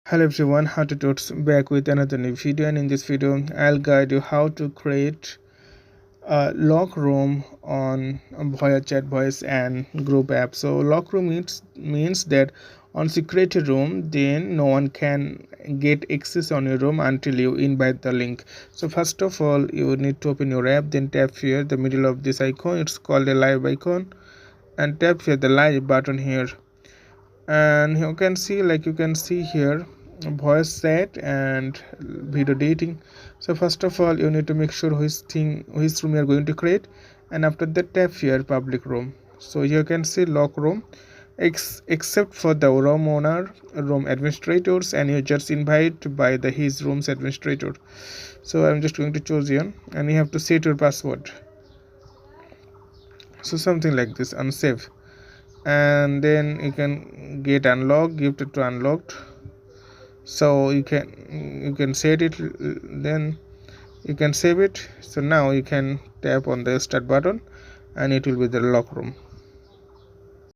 Hello everyone, how to Tots back with another new video, and in this video I'll guide you how to create a lock room on Voya chat voice and group app. So lock room means that once you create a room, then no one can get access on your room until you invite the link. So first of all, you need to open your app, then tap here the middle of this icon. It's called a live icon, and tap here the live button here, and you can see here voice chat and video dating. So first of all, you need to make sure which room you are going to create, and after that tap here public room. So you can see lock room, except for the room owner, room administrators, and you just invite by the his room's administrator. So I'm just going to choose here, and you have to set your password, so something like this, unsave, and then you can get unlocked, give it to unlocked. So you can set it, then you can save it. So now you can tap on the start button and it will be the lock room.